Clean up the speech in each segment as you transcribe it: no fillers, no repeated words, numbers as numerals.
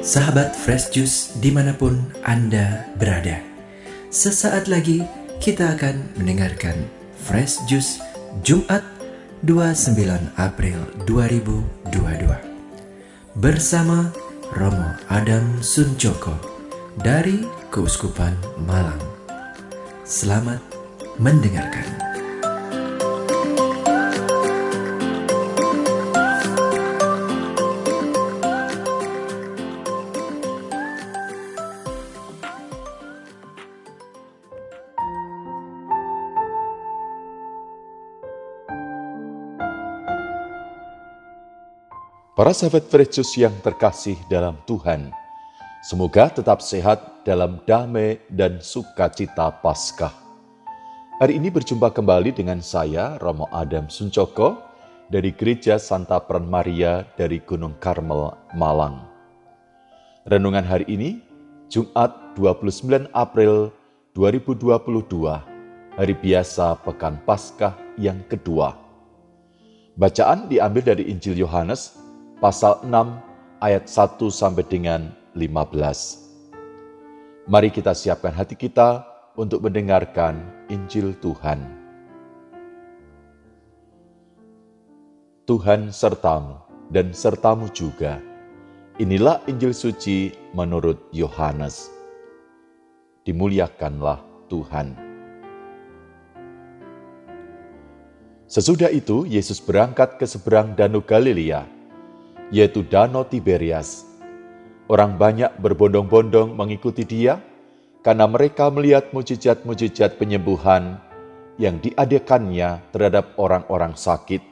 Sahabat Fresh Juice dimanapun Anda berada, sesaat lagi kita akan mendengarkan Fresh Juice Jumat 29 April 2022 bersama Romo Adam Suncoko dari Keuskupan Malang. Selamat mendengarkan. Para sahabat Fresh Juice yang terkasih dalam Tuhan, semoga tetap sehat dalam damai dan sukacita Paskah. Hari ini berjumpa kembali dengan saya, Romo Adam Suncoko, dari Gereja Santa Peran Maria dari Gunung Karmel, Malang. Renungan hari ini, Jumat 29 April 2022, hari biasa Pekan Paskah yang kedua. Bacaan diambil dari Injil Yohanes, Pasal 6 ayat 1 sampai dengan 15. Mari kita siapkan hati kita untuk mendengarkan Injil Tuhan. Tuhan sertamu dan sertamu juga. Inilah Injil suci menurut Yohanes. Dimuliakanlah Tuhan. Sesudah itu Yesus berangkat ke seberang Danau Galilea, yaitu Danau Tiberias. Orang banyak berbondong-bondong mengikuti dia karena mereka melihat mujizat-mujizat penyembuhan yang diadakannya terhadap orang-orang sakit.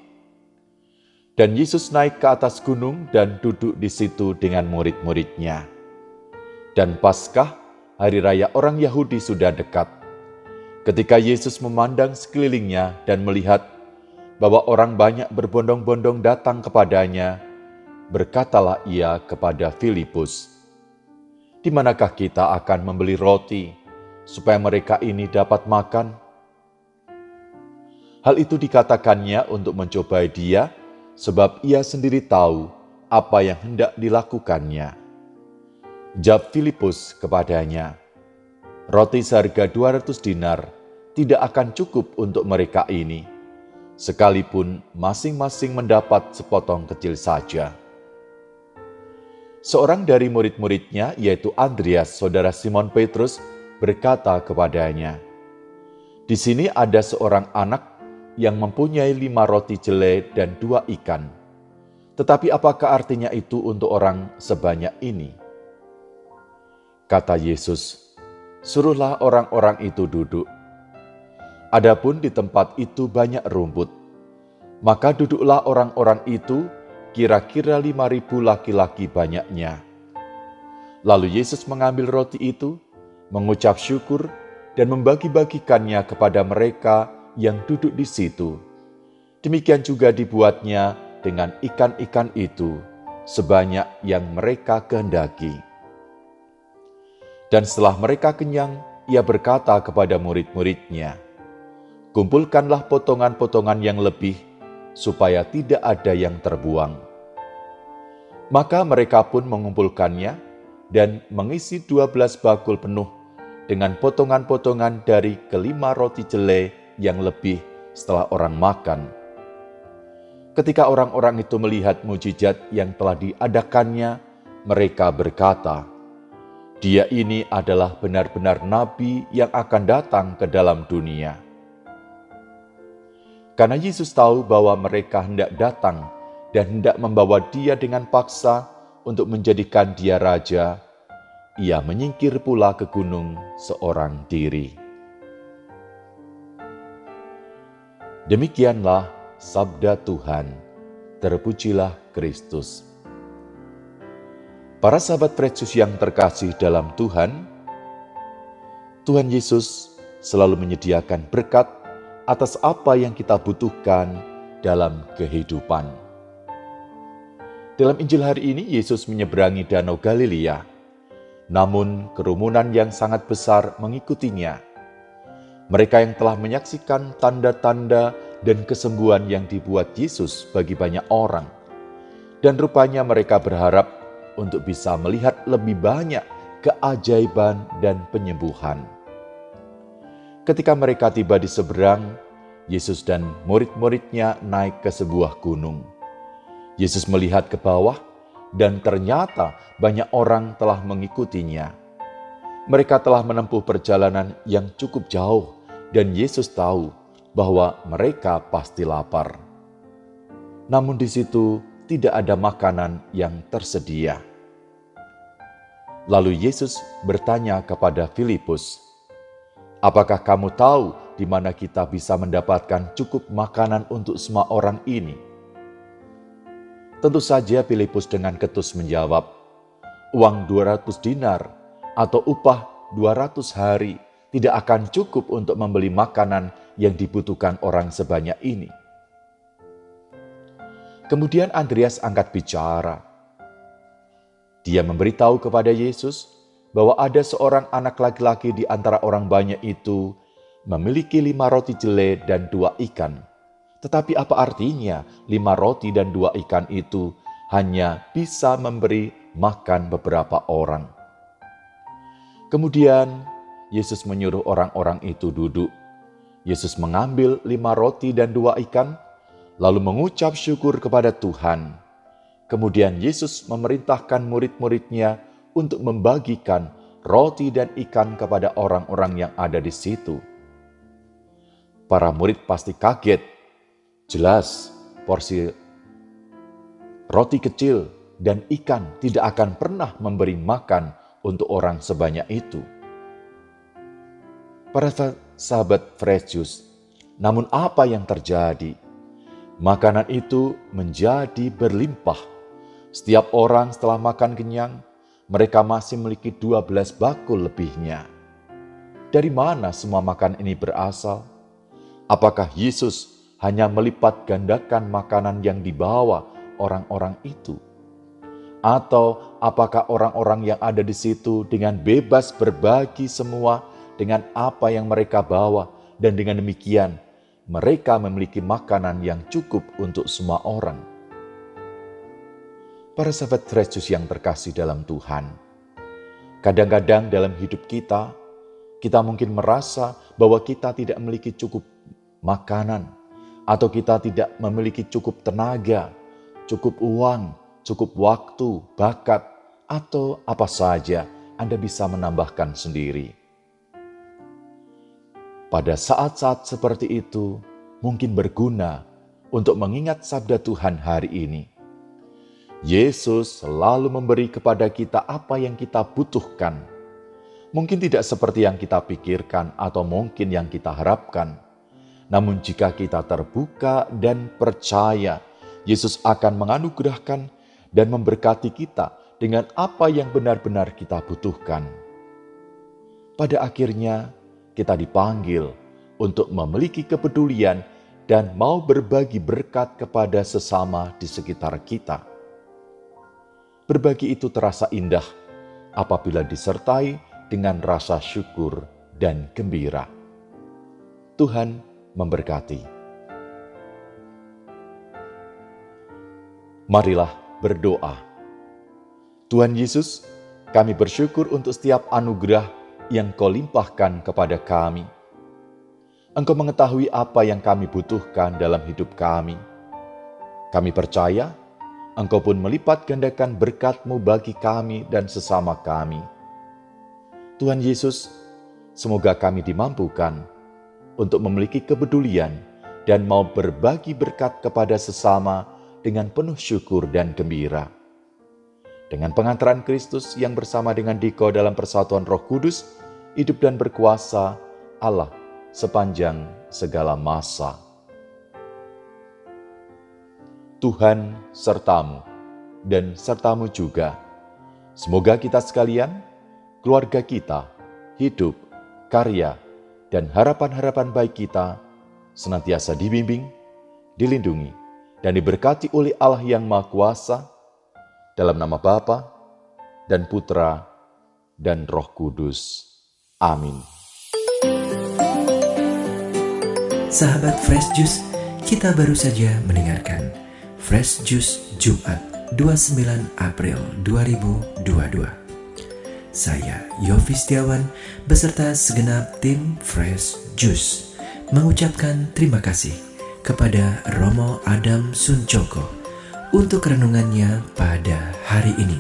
Dan Yesus naik ke atas gunung dan duduk di situ dengan murid-muridnya. Dan Paskah, hari raya orang Yahudi, sudah dekat. Ketika Yesus memandang sekelilingnya dan melihat bahwa orang banyak berbondong-bondong datang kepadanya, berkatalah ia kepada Filipus, "Di manakah kita akan membeli roti supaya mereka ini dapat makan?" Hal itu dikatakannya untuk mencobai dia, sebab ia sendiri tahu apa yang hendak dilakukannya. Jawab Filipus kepadanya, "Roti seharga 200 dinar tidak akan cukup untuk mereka ini, sekalipun masing-masing mendapat sepotong kecil saja." Seorang dari murid-muridnya, yaitu Andreas, saudara Simon Petrus, berkata kepadanya, "Di sini ada seorang anak yang mempunyai 5 roti jelai dan 2 ikan. Tetapi apakah artinya itu untuk orang sebanyak ini?" Kata Yesus, "Suruhlah orang-orang itu duduk." Adapun di tempat itu banyak rumput, maka duduklah orang-orang itu, kira-kira 5.000 laki-laki banyaknya. Lalu Yesus mengambil roti itu, mengucap syukur, dan membagi-bagikannya kepada mereka yang duduk di situ. Demikian juga dibuatnya dengan ikan-ikan itu, sebanyak yang mereka kehendaki. Dan setelah mereka kenyang, ia berkata kepada murid-muridnya, "Kumpulkanlah potongan-potongan yang lebih, supaya tidak ada yang terbuang." Maka mereka pun mengumpulkannya dan mengisi 12 bakul penuh dengan potongan-potongan dari ke-5 roti jelai yang lebih setelah orang makan. Ketika orang-orang itu melihat mujizat yang telah diadakannya, mereka berkata, "Dia ini adalah benar-benar nabi yang akan datang ke dalam dunia." Karena Yesus tahu bahwa mereka hendak datang dan hendak membawa dia dengan paksa untuk menjadikan dia raja, ia menyingkir pula ke gunung seorang diri. Demikianlah sabda Tuhan. Terpujilah Kristus. Para sahabat Fresh Juice yang terkasih dalam Tuhan, Tuhan Yesus selalu menyediakan berkat atas apa yang kita butuhkan dalam kehidupan. Dalam Injil hari ini, Yesus menyeberangi Danau Galilea, namun kerumunan yang sangat besar mengikutinya. Mereka yang telah menyaksikan tanda-tanda dan kesembuhan yang dibuat Yesus bagi banyak orang. Dan rupanya mereka berharap untuk bisa melihat lebih banyak keajaiban dan penyembuhan. Ketika mereka tiba di seberang, Yesus dan murid-muridnya naik ke sebuah gunung. Yesus melihat ke bawah dan ternyata banyak orang telah mengikutinya. Mereka telah menempuh perjalanan yang cukup jauh dan Yesus tahu bahwa mereka pasti lapar. Namun di situ tidak ada makanan yang tersedia. Lalu Yesus bertanya kepada Filipus, "Apakah kamu tahu di mana kita bisa mendapatkan cukup makanan untuk semua orang ini?" Tentu saja Filipus dengan ketus menjawab, "Uang 200 dinar atau upah 200 hari tidak akan cukup untuk membeli makanan yang dibutuhkan orang sebanyak ini." Kemudian Andreas angkat bicara. Dia memberitahu kepada Yesus bahwa ada seorang anak laki-laki di antara orang banyak itu memiliki 5 roti jelai dan 2 ikan. Tetapi apa artinya 5 roti dan 2 ikan itu hanya bisa memberi makan beberapa orang? Kemudian Yesus menyuruh orang-orang itu duduk. Yesus mengambil 5 roti dan 2 ikan, lalu mengucap syukur kepada Tuhan. Kemudian Yesus memerintahkan murid-muridnya untuk membagikan roti dan ikan kepada orang-orang yang ada di situ. Para murid pasti kaget. Jelas, porsi roti kecil dan ikan tidak akan pernah memberi makan untuk orang sebanyak itu. Para sahabat Fresh Juice, namun apa yang terjadi? Makanan itu menjadi berlimpah. Setiap orang setelah makan kenyang, mereka masih memiliki 12 bakul lebihnya. Dari mana semua makan ini berasal? Apakah Yesus hanya melipat gandakan makanan yang dibawa orang-orang itu? Atau apakah orang-orang yang ada di situ dengan bebas berbagi semua dengan apa yang mereka bawa, dan dengan demikian mereka memiliki makanan yang cukup untuk semua orang? Para sahabat Fresh Juice yang terkasih dalam Tuhan, kadang-kadang dalam hidup kita mungkin merasa bahwa kita tidak memiliki cukup makanan, atau kita tidak memiliki cukup tenaga, cukup uang, cukup waktu, bakat, atau apa saja Anda bisa menambahkan sendiri. Pada saat-saat seperti itu, mungkin berguna untuk mengingat sabda Tuhan hari ini. Yesus selalu memberi kepada kita apa yang kita butuhkan. Mungkin tidak seperti yang kita pikirkan atau mungkin yang kita harapkan. Namun jika kita terbuka dan percaya, Yesus akan menganugerahkan dan memberkati kita dengan apa yang benar-benar kita butuhkan. Pada akhirnya, kita dipanggil untuk memiliki kepedulian dan mau berbagi berkat kepada sesama di sekitar kita. Berbagi itu terasa indah apabila disertai dengan rasa syukur dan gembira. Tuhan memberkati. Marilah berdoa. Tuhan Yesus, kami bersyukur untuk setiap anugerah yang Kau limpahkan kepada kami. Engkau mengetahui apa yang kami butuhkan dalam hidup kami. Kami percaya Engkau pun melipat gandakan berkat-Mu bagi kami dan sesama kami. Tuhan Yesus, semoga kami dimampukan untuk memiliki kepedulian dan mau berbagi berkat kepada sesama dengan penuh syukur dan gembira. Dengan pengantaran Kristus yang bersama dengan Diko dalam persatuan Roh Kudus, hidup dan berkuasa Allah sepanjang segala masa. Tuhan sertamu dan sertamu juga. Semoga kita sekalian, keluarga kita, hidup, karya, dan harapan-harapan baik kita senantiasa dibimbing, dilindungi, dan diberkati oleh Allah yang Maha Kuasa, dalam nama Bapa dan Putra dan Roh Kudus. Amin. Sahabat Fresh Juice, kita baru saja mendengarkan Fresh Juice Jumat 29 April 2022. Saya Yofi Setiawan beserta segenap tim Fresh Juice mengucapkan terima kasih kepada Romo Adam Suncoko untuk renungannya pada hari ini.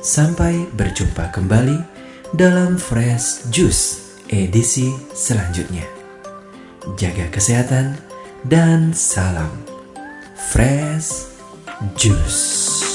Sampai berjumpa kembali dalam Fresh Juice edisi selanjutnya. Jaga kesehatan dan salam Fresh Juice.